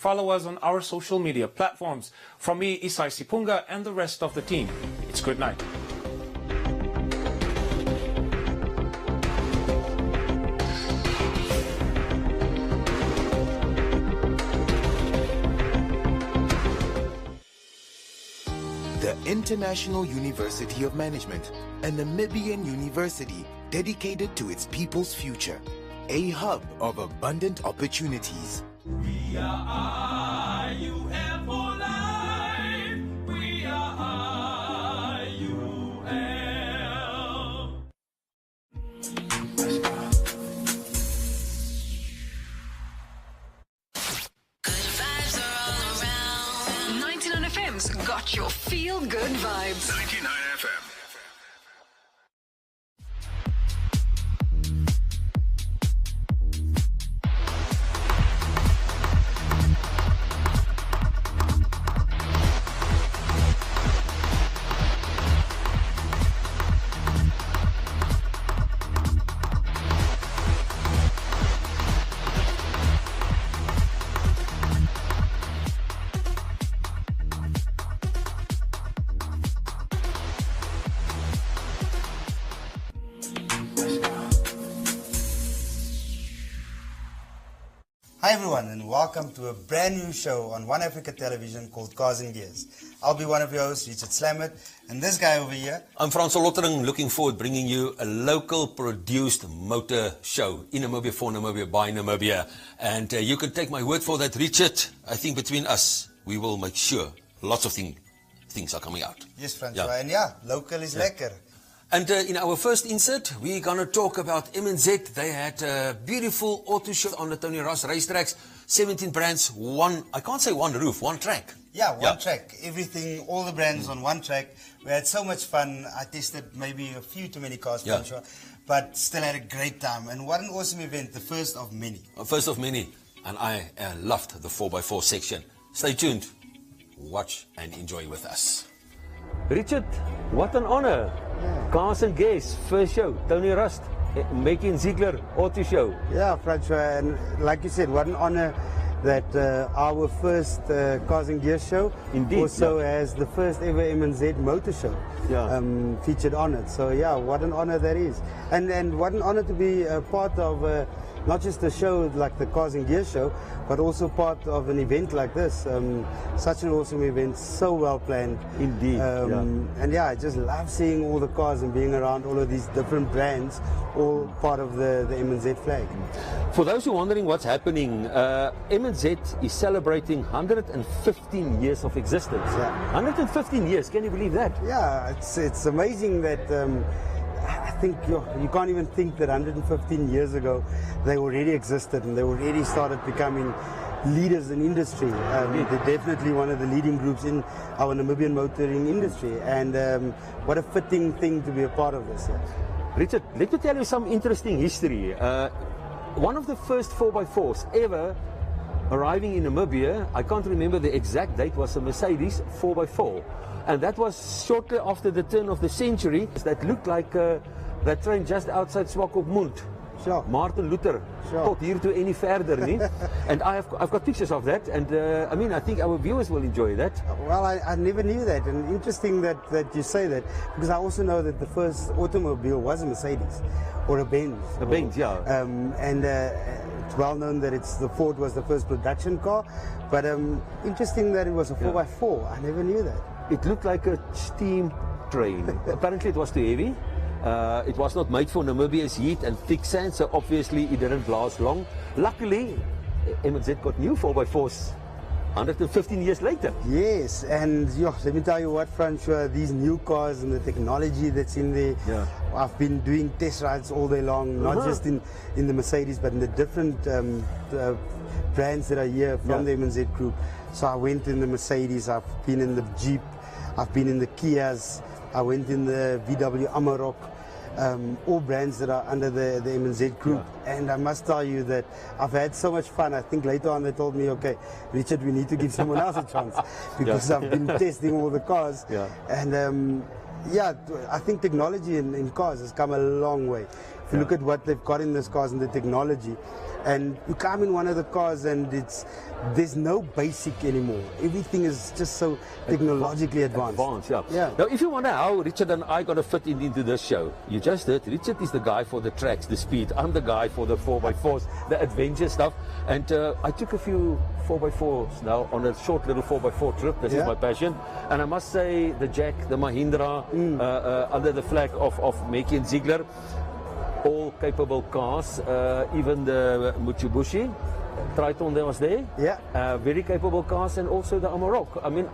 follow us on our social media platforms. From me, Isai Sipunga, and the rest of the team, it's good night. The International University of Management, a Namibian university dedicated to its people's future, a hub of abundant opportunities. We are IUM for life. We are IUM. Good vibes are all around. 99 FM's got your feel-good vibes. 99 FM. Hi everyone, and welcome to a brand new show on One Africa Television called Cars and Gears. I'll be one of your hosts, Richard Slammert, and this guy over here. I'm Frans Lottering, looking forward bringing you a local produced motor show in Namibia, for Namibia, by Namibia. And you can take my word for that, Richard. I think between us, we will make sure lots of things are coming out. Yes, Francois, and yeah, local is lekker. And in our first insert, we're going to talk about MNZ. They had a beautiful auto show on the Tony Ross racetracks. 17 brands, I can't say one roof, one track. Yeah, one track. Everything, all the brands on one track. We had so much fun. I tested maybe a few too many cars, Francois, but still had a great time. And what an awesome event, the first of many. First of many. And I loved the 4x4 section. Stay tuned, watch and enjoy with us. Richard, what an honor. Cars and Gears, first show. Tony Rust, making Ziegler auto show. Yeah, Francois, and like you said, what an honor that our first Cars and Gears show also has the first ever MNZ motor show featured on it. So yeah, what an honor that is. And what an honor to be a part of not just a show like the Cars and Gears show, but also part of an event like this. Such an awesome event, so well planned. Indeed. And yeah, I just love seeing all the cars and being around all of these different brands, all part of the MNZ flag. For those who are wondering what's happening, MNZ is celebrating 115 years of existence. 115 years, can you believe that? Yeah, it's amazing that I think you can't even think that 115 years ago they already existed and they already started becoming leaders in industry. They're definitely one of the leading groups in our Namibian motoring industry, and what a fitting thing to be a part of this. Richard, let me tell you some interesting history. One of the first 4x4s ever arriving in Namibia, I can't remember the exact date, was a Mercedes 4x4. And that was shortly after the turn of the century. That looked like that train just outside Swakopmund. Sure. Martin Luther. Tot hier toe en nie verder nie. And I've got pictures of that, and I mean, I think our viewers will enjoy that. Well, I never knew that, and interesting that you say that, because I also know that the first automobile was a Mercedes or a Benz. A Benz, yeah. And it's well known that the Ford was the first production car, but interesting that it was a 4x4. I never knew that. It looked like a steam train. Apparently it was too heavy. It was not made for Namibia's heat and thick sand, so obviously it didn't last long. Luckily, MNZ got new 4x4s 115 years later. Yes, and let me tell you what, Francois, these new cars and the technology that's in there, I've been doing test rides all day long, not just in the Mercedes, but in the different brands that are here from the MNZ group. So I went in the Mercedes, I've been in the Jeep, I've been in the Kias, I went in the VW Amarok, all brands that are under the MNZ group. And I must tell you that I've had so much fun. I think later on they told me, okay, Richard, we need to give someone else a chance, because I've been testing all the cars. And I think technology in cars has come a long way. If you look at what they've got in these cars and the technology, and you come in one of the cars and there's no basic anymore. Everything is just so technologically advanced. Yeah. Now, if you wonder how Richard and I got to fit into this show, you just heard Richard is the guy for the tracks, the speed. I'm the guy for the 4x4s, the adventure stuff. And I took a few 4x4s now on a short little 4x4 trip. This is my passion. And I must say, the Jack, the Mahindra, under the flag of Meki and Ziegler, all capable cars, even the Mitsubishi Triton that was there, very capable cars, and also the Amarok. I mean,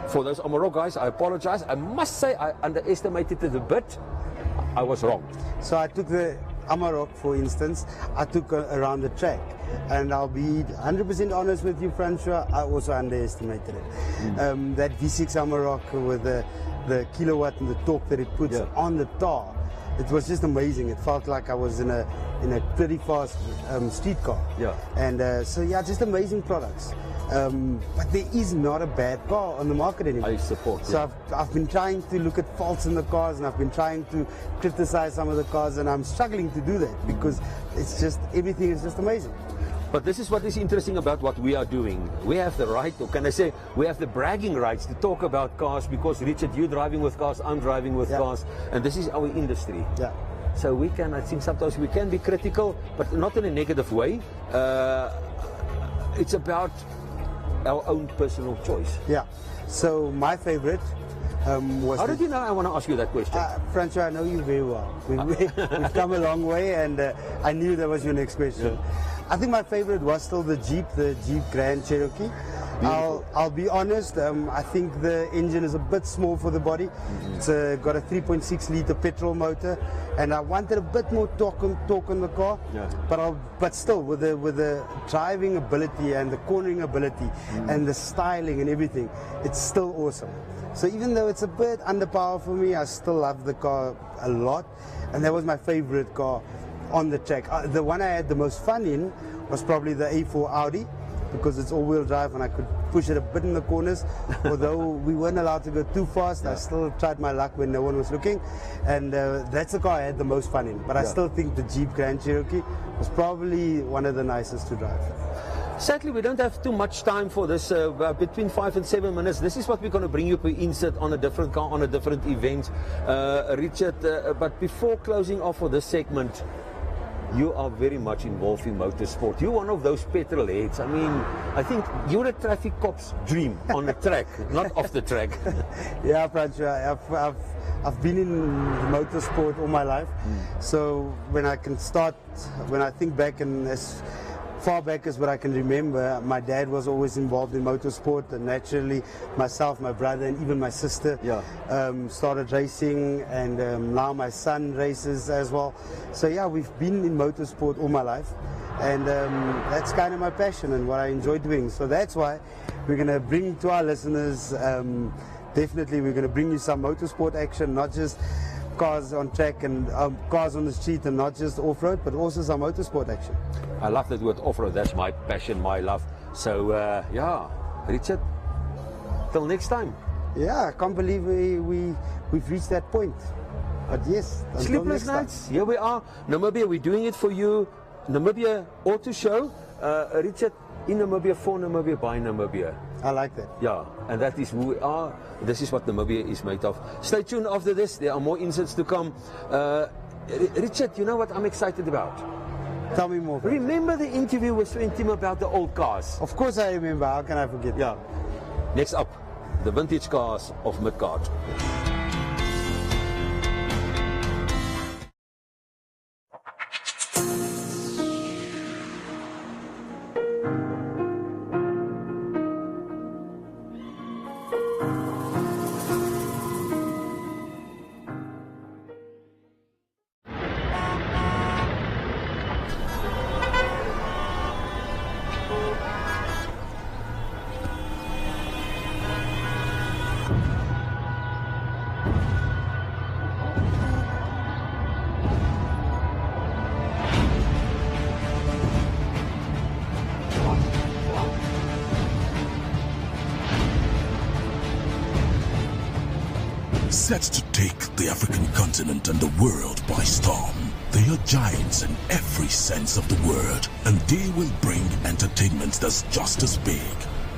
for those Amarok guys, I apologize. I must say I underestimated it a bit. I was wrong. So I took the Amarok, for instance, I took around the track, and I'll be 100% honest with you, Francois, I also underestimated it. That V6 Amarok with the kilowatt and the torque that it puts on the tar, it was just amazing. It felt like I was in a pretty fast street car. And so just amazing products. But there is not a bad car on the market anymore. I support. So I've been trying to look at faults in the cars, and I've been trying to criticize some of the cars, and I'm struggling to do that because it's just everything is just amazing. But this is what is interesting about what we are doing. We have the right, or can I say, we have the bragging rights to talk about cars because, Richard, you're driving with cars, I'm driving with cars, and this is our industry. So we can, I think sometimes we can be critical, but not in a negative way. It's about our own personal choice. So my favorite was... How did you know I want to ask you that question? Francois, I know you very well. We've come a long way, and I knew that was your next question. I think my favorite was still the Jeep Grand Cherokee. I'll be honest, I think the engine is a bit small for the body. It's got a 3.6 litre petrol motor, and I wanted a bit more torque on the car. But still, with the driving ability and the cornering ability and the styling and everything, it's still awesome. So even though it's a bit underpowered for me, I still love the car a lot, and that was my favorite car on the track. The one I had the most fun in was probably the A4 Audi, because it's all-wheel drive and I could push it a bit in the corners. Although we weren't allowed to go too fast, I still tried my luck when no one was looking, and that's the car I had the most fun in. But I still think the Jeep Grand Cherokee was probably one of the nicest to drive. Sadly, we don't have too much time for this, between 5 and 7 minutes. This is what we're going to bring you per insert on a different car, on a different event. Richard, but before closing off for this segment, you are very much involved in motorsport. You're one of those petrol heads. I mean, I think you're a traffic cop's dream on the track, not off the track. Yeah, Francois, I've been in motorsport all my life. So when I think back, and as far back as what I can remember, my dad was always involved in motorsport, and naturally myself, my brother, and even my sister started racing, and now my son races as well. So yeah, we've been in motorsport all my life, and that's kind of my passion and what I enjoy doing. So that's why we're going to bring to our listeners, definitely we're going to bring you some motorsport action, not just cars on track and cars on the street, and not just off-road, but also some motorsport action. I love that word off-road. That's my passion, my love. So yeah, Richard, till next time. Yeah, I can't believe we've reached that point. But yes, sleepless nights, here we are. Namibia, we're doing it for you. Namibia Auto Show. Richard, in Namibia, for Namibia, by Namibia. I like that. Yeah, and that is who we are. This is what Namibia is made of. Stay tuned after this. There are more inserts to come. Richard, you know what I'm excited about? Tell me more. Remember the interview with Swentim about the old cars? Of course I remember. How can I forget? Yeah. Next up, the vintage cars of Midgard. Set to take the African continent and the world by storm. They are giants in every sense of the word, and they will bring entertainment that's just as big.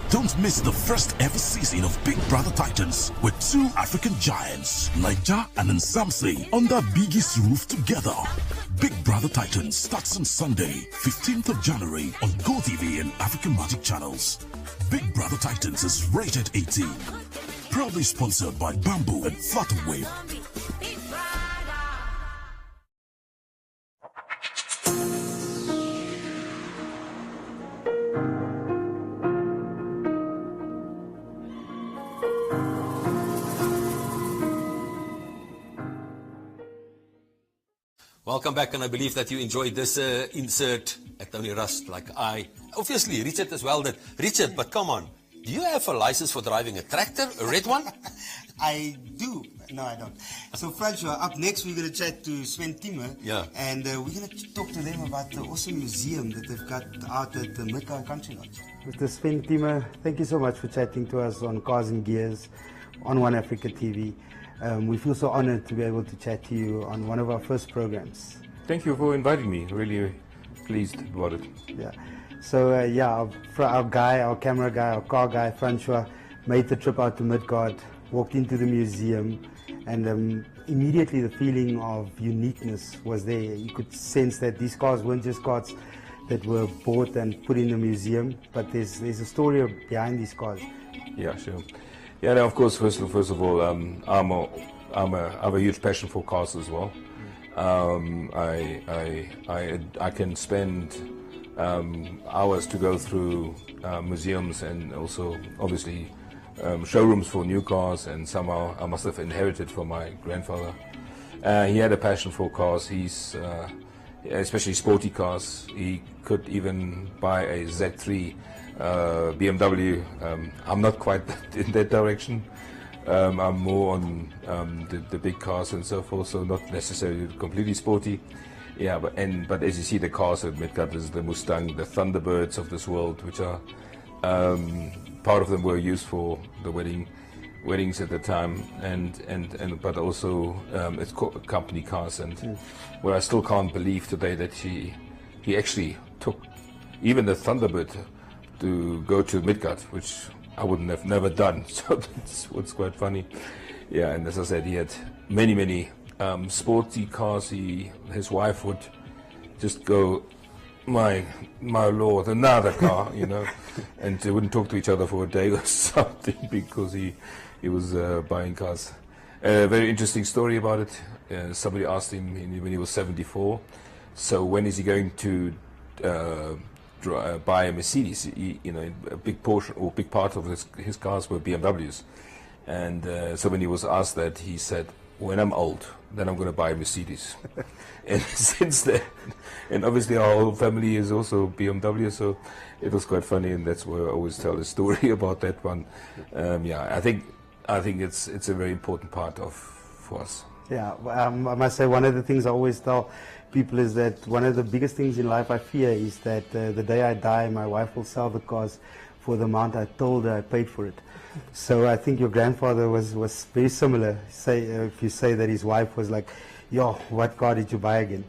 Don't miss the first ever season of Big Brother Titans with two African giants, Niger and Nsamse, under Biggie's roof together. Big Brother Titans starts on Sunday, 15th of January on GoTV and African Magic channels. Big Brother Titans is rated 18. Proudly sponsored by Bamboo and Flutterwave. Welcome back, and I believe that you enjoyed this insert at Tony Rust, like I. Obviously, Richard as well did. Richard, but come on. Do you have a license for driving a tractor, a red one? I do. No, I don't. So, Francois, up next we're going to chat to Sven Timmer. Yeah. And we're going to talk to them about the awesome museum that they've got out at the Midgard Country Lodge. Mr. Sven Timmer, thank you so much for chatting to us on Cars and Gears on One Africa TV. We feel so honored to be able to chat to you on one of our first programs. Thank you for inviting me. Really pleased about it. Yeah. So, our guy, our camera guy, our car guy, Francois, made the trip out to Midgard, walked into the museum, and immediately the feeling of uniqueness was there. You could sense that these cars weren't just cars that were bought and put in the museum, but there's a story behind these cars. Yeah, sure. Yeah, no, of course. First of all, I have a huge passion for cars as well. I can spend hours to go through museums and also obviously showrooms for new cars, and somehow I must have inherited from my grandfather. He had a passion for cars. He's especially sporty cars. He could even buy a Z3 BMW. I'm not quite in that direction. I'm more on the big cars and so forth, so not necessarily completely sporty. Yeah, but as you see, the cars at Midgard is the Mustang, the Thunderbirds of this world, which are part of them were used for the weddings at the time, and but also it's company cars, and where I still can't believe today that he actually took even the Thunderbird to go to Midgard, which I wouldn't have never done. So that's what's quite funny. Yeah, and as I said, he had many sporty cars. His wife would just go, my lord, another car, you know, and they wouldn't talk to each other for a day or something because he was buying cars. A very interesting story about it. Somebody asked him when he was 74, so when is he going to buy a Mercedes? A big portion or big part of his cars were BMWs, and so when he was asked that, he said, when I'm old, then I'm going to buy a Mercedes. And since then, and obviously our whole family is also BMW, so it was quite funny, and that's where I always tell the story about that one. I think it's a very important part for us. Yeah, I must say one of the things I always tell people is that one of the biggest things in life I fear is that the day I die, my wife will sell the cars for the amount I told her I paid for it. So I think your grandfather was very similar. If you say that his wife was like, yo, what car did you buy again?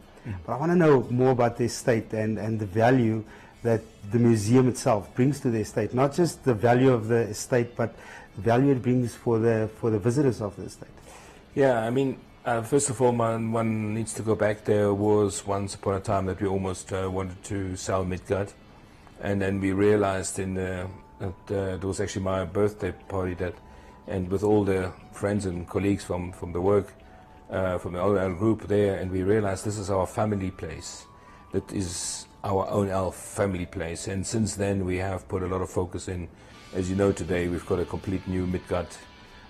But I want to know more about the estate and the value that the museum itself brings to the estate. Not just the value of the estate, but the value it brings for the visitors of the estate. Yeah, I mean, first of all, one needs to go back. There was once upon a time that we almost wanted to sell Midgard, and then we realized that it was actually my birthday party and with all the friends and colleagues from the work, from the OL group there, and we realized this is our family place. That is our own family place, and since then we have put a lot of focus in. As you know, today we've got a complete new Midgard.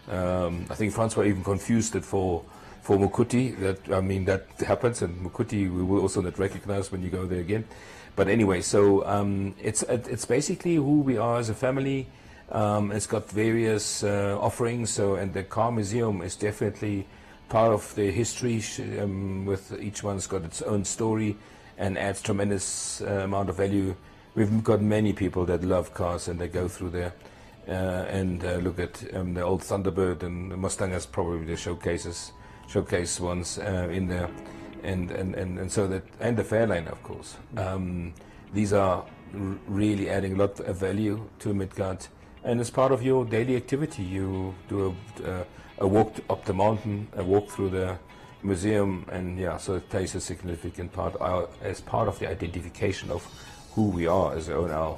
I think Francois even confused it for Mukuti. That happens, and Mukuti we will also not recognize when you go there again. But anyway, so it's basically who we are as a family. It's got various offerings. So, and the car museum is definitely part of the history. With each one's got its own story and adds tremendous amount of value. We've got many people that love cars and they go through there and look at the old Thunderbird, and the Mustang is probably the showcase ones in there. and so that, and the Fairlane, of course. These are really adding a lot of value to Midgard, and as part of your daily activity, you do a walk up the mountain, a walk through the museum, and yeah, so it plays a significant part as part of the identification of who we are as a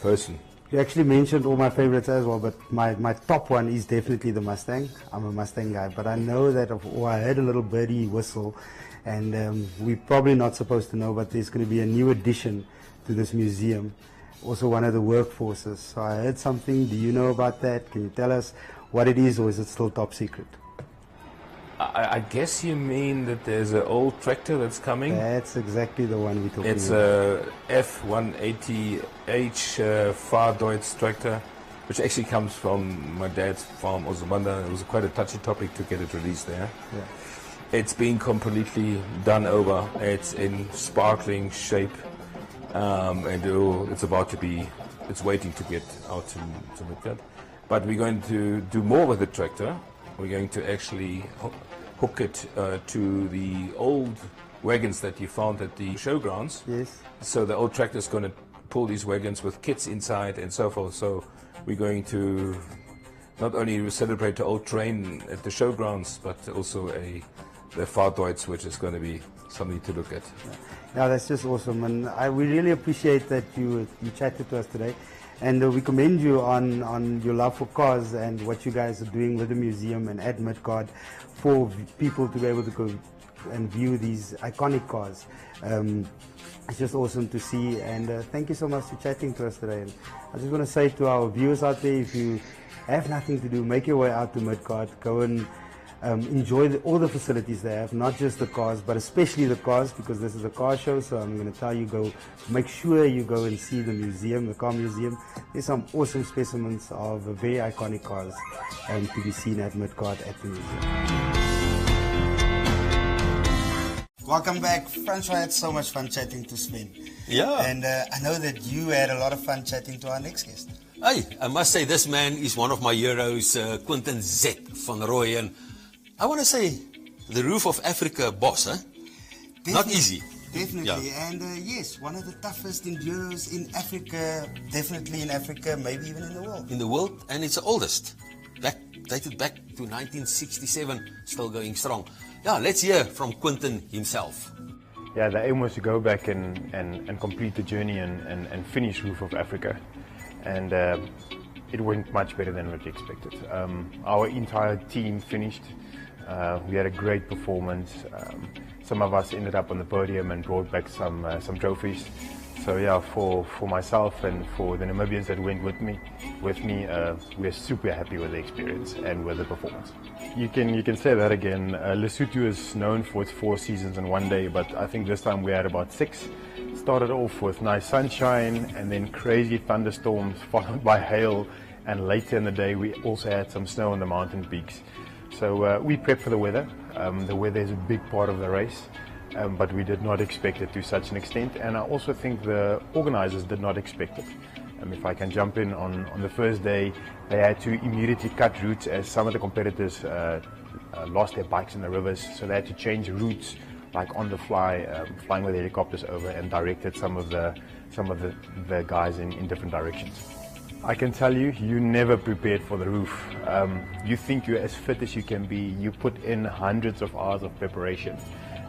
person. You actually mentioned all my favorites as well, but my top one is definitely the Mustang. I'm a Mustang guy, but I know that I heard a little birdie whistle, and we're probably not supposed to know, but there's going to be a new addition to this museum, also one of the workforces. So I heard something. Do you know about that? Can you tell us what it is, or is it still top secret? I guess you mean that there's an old tractor that's coming? That's exactly the one we're talking about. It's a F180H Far Deutz tractor, which actually comes from my dad's farm, Ozamanda. It was quite a touchy topic to get it released there. Yeah. It's been completely done over. It's in sparkling shape, and it's about to be, it's waiting to get out to Midgard. But we're going to do more with the tractor. We're going to actually hook it to the old wagons that you found at the showgrounds. Yes. So the old tractor is going to pull these wagons with kits inside and so forth. So we're going to not only celebrate the old train at the showgrounds, but also the Far Deutz, which is going to be something to look at. Yeah, that's just awesome, and we really appreciate that you chatted to us today. And we commend you on your love for cars and what you guys are doing with the museum and at Midgard for people to be able to go and view these iconic cars. It's just awesome to see, and thank you so much for chatting to us today. And I just want to say to our viewers out there, if you have nothing to do, make your way out to Midgard, go and enjoy all the facilities they have, not just the cars, but especially the cars, because this is a car show. So I'm going to tell you, make sure you go and see the museum, the car museum. There's some awesome specimens of very iconic cars to be seen at Midgard at the museum. Welcome back, Francois. I had so much fun chatting to Sven. Yeah. And I know that you had a lot of fun chatting to our next guest. Hey, I must say this man is one of my heroes, Quentin Z. van Rooyen. I want to say the roof of Africa boss, huh? Definitely, not easy. Definitely, Yeah. and yes, one of the toughest endurers in Africa, definitely in Africa, maybe even in the world. In the world, and it's the oldest. Dated back to 1967, still going strong. Yeah, let's hear from Quentin himself. Yeah, the aim was to go back and complete the journey and finish Roof of Africa. And it went much better than what we expected. Our entire team finished. We had a great performance. Some of us ended up on the podium and brought back some trophies. So yeah, for myself and for the Namibians that went with me, we're super happy with the experience and with the performance. You can say that again. Lesotho is known for its 4 seasons in one day, but I think this time we had about 6. Started off with nice sunshine and then crazy thunderstorms followed by hail, and later in the day we also had some snow on the mountain peaks. So we prepped for the weather. The weather is a big part of the race, but we did not expect it to such an extent, and I also think the organizers did not expect it. If I can jump in, on the first day they had to immediately cut routes as some of the competitors lost their bikes in the rivers, so they had to change routes like on the fly, flying with helicopters over, and directed some of the guys in different directions. I can tell you, you never prepared for the roof. You think you're as fit as you can be. You put in hundreds of hours of preparation,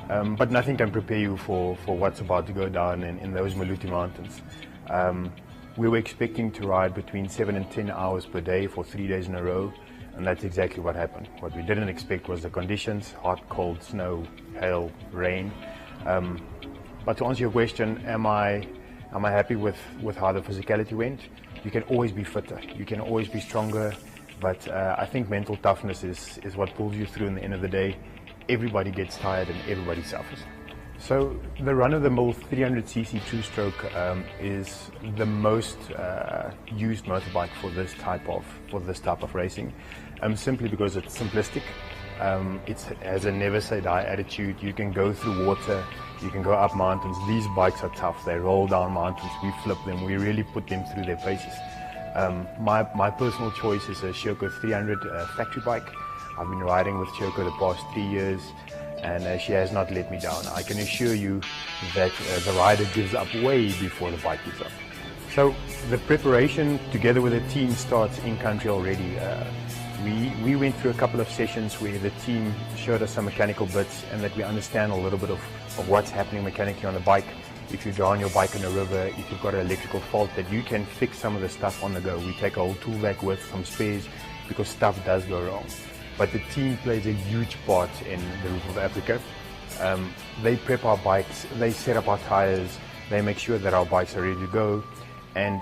but nothing can prepare you for what's about to go down in those Maluti Mountains. We were expecting to ride between 7 and 10 hours per day for 3 days in a row, and that's exactly what happened. What we didn't expect was the conditions: hot, cold, snow, hail, rain. But to answer your question, am I happy with how the physicality went? You can always be fitter, you can always be stronger, but I think mental toughness is what pulls you through in the end of the day. Everybody gets tired and everybody suffers. So the run-of-the-mill 300cc two-stroke is the most used motorbike for this type of racing, simply because it's simplistic. It has a never say die attitude. You can go through water, you can go up mountains. These bikes are tough. They roll down mountains, we flip them, we really put them through their paces. My personal choice is a Shoko 300 factory bike. I've been riding with Shoko the past 3 years. and she has not let me down. I can assure you that the rider gives up way before the bike gives up. So the preparation together with the team starts in country already. We went through a couple of sessions where the team showed us some mechanical bits and that we understand a little bit of what's happening mechanically on the bike. If you drown your bike in a river, if you've got an electrical fault, that you can fix some of the stuff on the go. We take a whole tool bag with some spares because stuff does go wrong. But the team plays a huge part in the Roof of Africa. They prep our bikes, they set up our tires, they make sure that our bikes are ready to go, and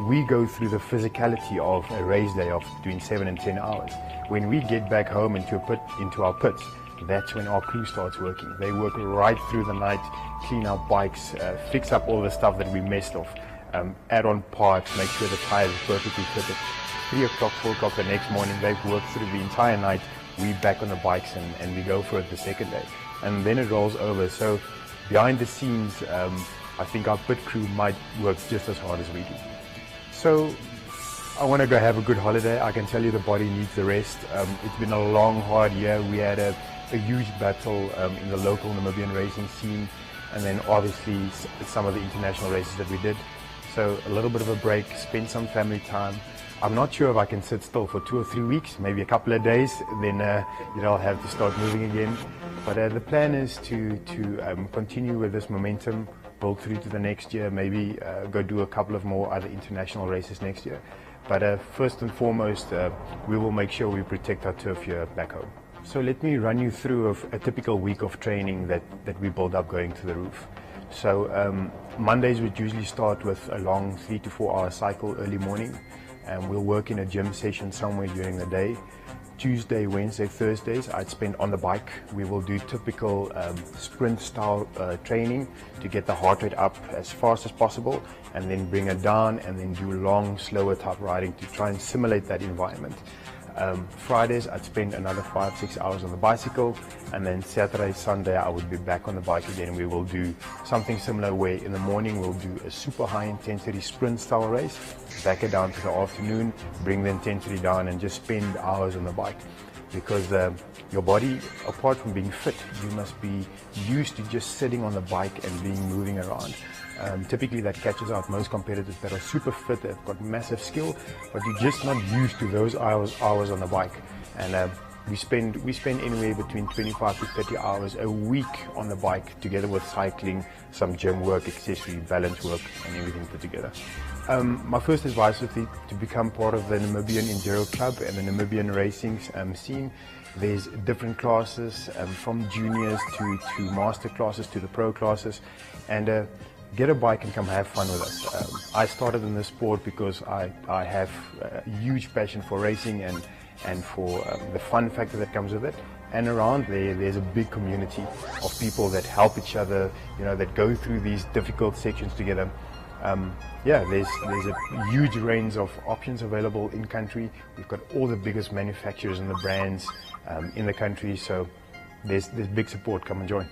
we go through the physicality of a race day of doing 7 and 10 hours. When we get back home into our pits, that's when our crew starts working. They work right through the night, clean our bikes, fix up all the stuff that we messed off, add on parts, make sure the tires are perfectly fitted. 3 o'clock, 4 o'clock the next morning, they've worked through the entire night. We back on the bikes and we go for it the second day. And then it rolls over. So behind the scenes, I think our pit crew might work just as hard as we do. So I want to go have a good holiday. I can tell you the body needs the rest. It's been a long, hard year. We had a huge battle in the local Namibian racing scene, and then obviously some of the international races that we did. So a little bit of a break, spend some family time. I'm not sure if I can sit still for 2 or 3 weeks, maybe a couple of days, then I'll have to start moving again. But the plan is to continue with this momentum, build through to the next year, maybe go do a couple of more other international races next year. But first and foremost, we will make sure we protect our turf here back home. So let me run you through a typical week of training that we build up going to the roof. So Mondays would usually start with a long 3 to 4 hour cycle early morning, and we'll work in a gym session somewhere during the day. Tuesday, Wednesday, Thursdays I'd spend on the bike. We will do typical sprint style training to get the heart rate up as fast as possible, and then bring it down, and then do long, slower type riding to try and simulate that environment. Fridays I'd spend another 5-6 hours on the bicycle, and then Saturday, Sunday I would be back on the bike again. We will do something similar where in the morning we'll do a super high intensity sprint style race, back it down to the afternoon, bring the intensity down, and just spend hours on the bike. Because your body, apart from being fit, you must be used to just sitting on the bike and moving around. Typically that catches out most competitors that are super fit, they've got massive skill, but you're just not used to those hours on the bike. And we spend anywhere between 25 to 30 hours a week on the bike, together with cycling, some gym work, accessory, balance work, and everything put together. My first advice would be to become part of the Namibian Enduro Club and the Namibian racing scene. There's different classes, from juniors to master classes to the pro classes, and get a bike and come have fun with us. I started in this sport because I have a huge passion for racing and for the fun factor that comes with it. And around there's a big community of people that help each other, that go through these difficult sections together. There's a huge range of options available in country. We've got all the biggest manufacturers and the brands in the country, so there's big support. Come and join.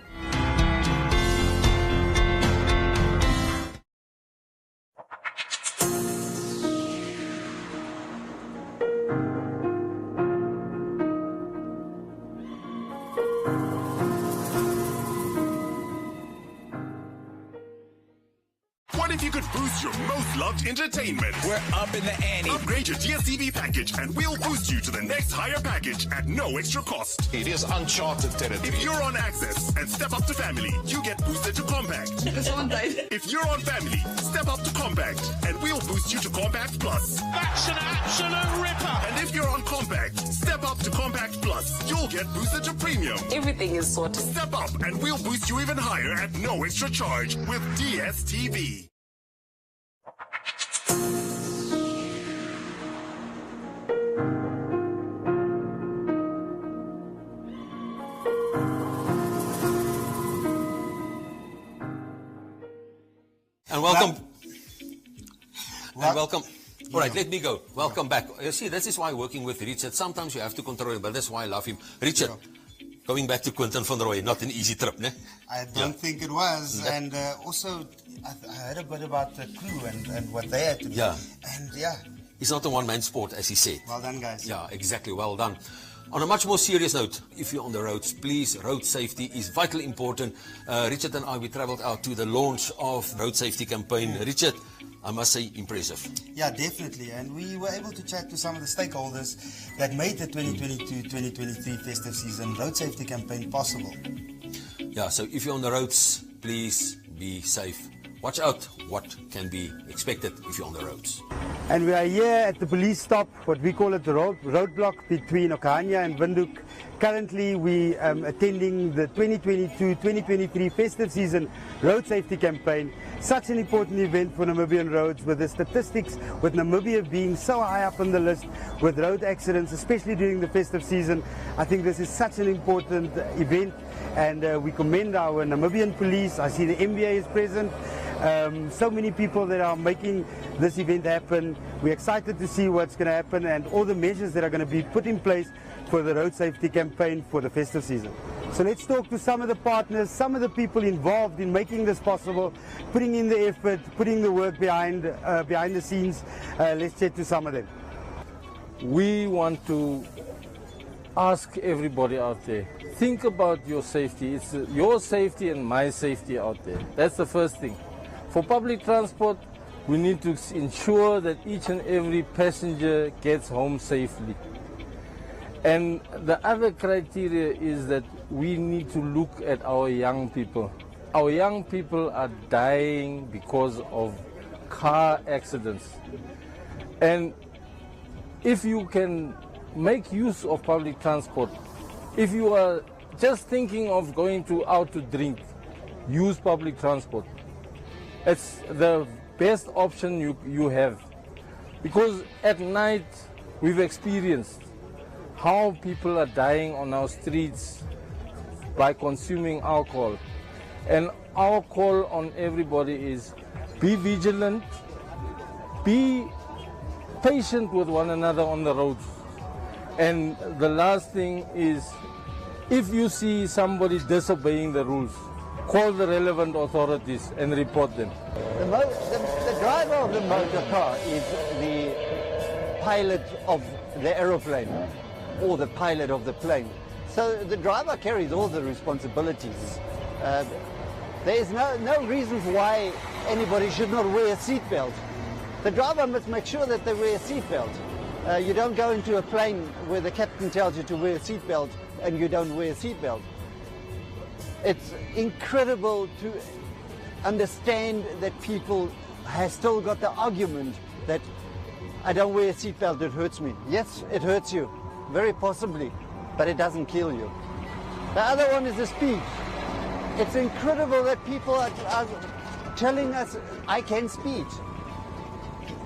What if you could boost your most loved entertainment? We're up in the ante. Upgrade your DSTV package and we'll boost you to the next higher package at no extra cost. It is uncharted territory. If you're on Access and step up to Family, you get boosted to Compact. If you're on Family, step up to Compact and we'll boost you to Compact Plus. That's an absolute ripper. And if you're on Compact, step up to Compact Plus. You'll get boosted to Premium. Everything is sorted. Step up and we'll boost you even higher at no extra charge with DSTV. And welcome. And welcome. All right, let me go. Welcome back. You see, this is why working with Richard, sometimes you have to control him, but that's why I love him. Richard, going back to Quentin van Rooyen, not an easy trip, ne? I don't think it was. And also, I heard a bit about the crew and what they had to do. Yeah. And it's not a one-man sport, as he said. Well done, guys. Yeah, exactly. Well done. On a much more serious note, if you're on the roads, please, road safety is vitally important. Richard and I, we traveled out to the launch of road safety campaign. Richard, I must say, impressive. Yeah, definitely. And we were able to chat to some of the stakeholders that made the 2022-2023 festive season road safety campaign possible. Yeah, so if you're on the roads, please be safe. Watch out what can be expected if you're on the roads. And we are here at the police stop, what we call it the roadblock between Okahanya and Windhoek. Currently we are attending the 2022-2023 festive season road safety campaign. Such an important event for Namibian roads, with the statistics, with Namibia being so high up on the list with road accidents, especially during the festive season. I think this is such an important event, and we commend our Namibian police. I see the MBA is present. So many people that are making this event happen. We're excited to see what's going to happen and all the measures that are going to be put in place for the road safety campaign for the festive season. So let's talk to some of the partners, some of the people involved in making this possible, putting in the effort, putting the work behind the scenes. Let's chat to some of them. We want to ask everybody out there, think about your safety. It's your safety and my safety out there. That's the first thing. For public transport, we need to ensure that each and every passenger gets home safely. And the other criteria is that we need to look at our young people. Our young people are dying because of car accidents. And if you can make use of public transport, if you are just thinking of going out to drink, use public transport. It's the best option you have. Because at night we've experienced how people are dying on our streets by consuming alcohol. And our call on everybody is be vigilant, be patient with one another on the roads. And the last thing is, if you see somebody disobeying the rules, call the relevant authorities and report them. The driver of the motor car is the pilot of the aeroplane or the pilot of the plane. So the driver carries all the responsibilities. There is no reason why anybody should not wear a seatbelt. The driver must make sure that they wear a seatbelt. You don't go into a plane where the captain tells you to wear a seatbelt and you don't wear a seatbelt. It's incredible to understand that people have still got the argument that I don't wear a seatbelt, it hurts me. Yes, it hurts you, very possibly, but it doesn't kill you. The other one is the speed. It's incredible that people are telling us I can speed.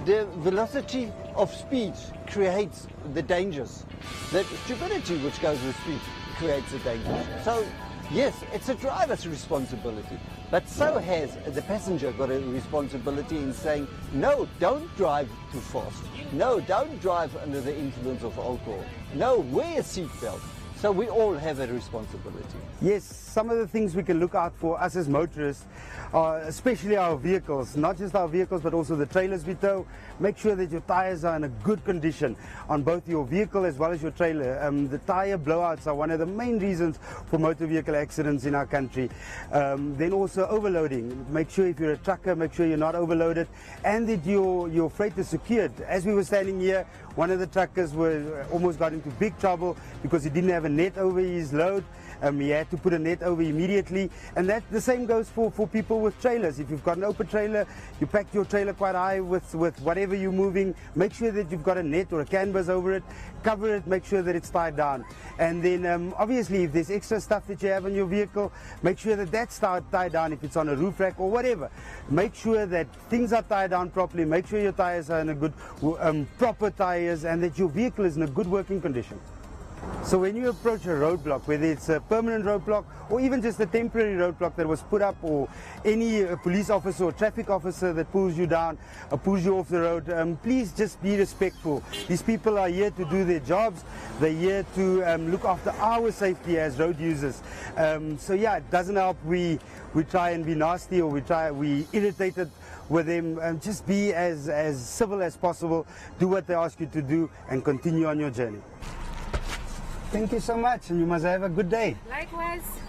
The velocity of speed creates the dangers. The stupidity which goes with speed creates the dangers. So yes, it's a driver's responsibility, but so has the passenger got a responsibility in saying, no, don't drive too fast. No, don't drive under the influence of alcohol. No, wear a seatbelt. So we all have a responsibility. Yes, some of the things we can look out for us as motorists, especially our vehicles, not just our vehicles but also the trailers we tow. Make sure that your tires are in a good condition on both your vehicle as well as your trailer. The tire blowouts are one of the main reasons for motor vehicle accidents in our country. Then also overloading. Make sure if you're a trucker, make sure you're not overloaded and that your freight is secured. As we were standing here, one of the truckers almost got into big trouble because he didn't have a net over his load. He had to put a net over immediately, and that the same goes for people with trailers. If you've got an open trailer, you pack your trailer quite high with whatever you're moving, make sure that you've got a net or a canvas over it, cover it, make sure that it's tied down. And then obviously if there's extra stuff that you have in your vehicle, make sure that that's tied down if it's on a roof rack or whatever. Make sure that things are tied down properly, make sure your tires are in a good, proper tires, and that your vehicle is in a good working condition. So when you approach a roadblock, whether it's a permanent roadblock or even just a temporary roadblock that was put up, or any police officer or traffic officer that pulls you down or pulls you off the road, please just be respectful. These people are here to do their jobs. They're here to look after our safety as road users. So yeah, it doesn't help we try and be nasty or we irritated with them. Just be as civil as possible, do what they ask you to do and continue on your journey. Thank you so much, and you must have a good day. Likewise.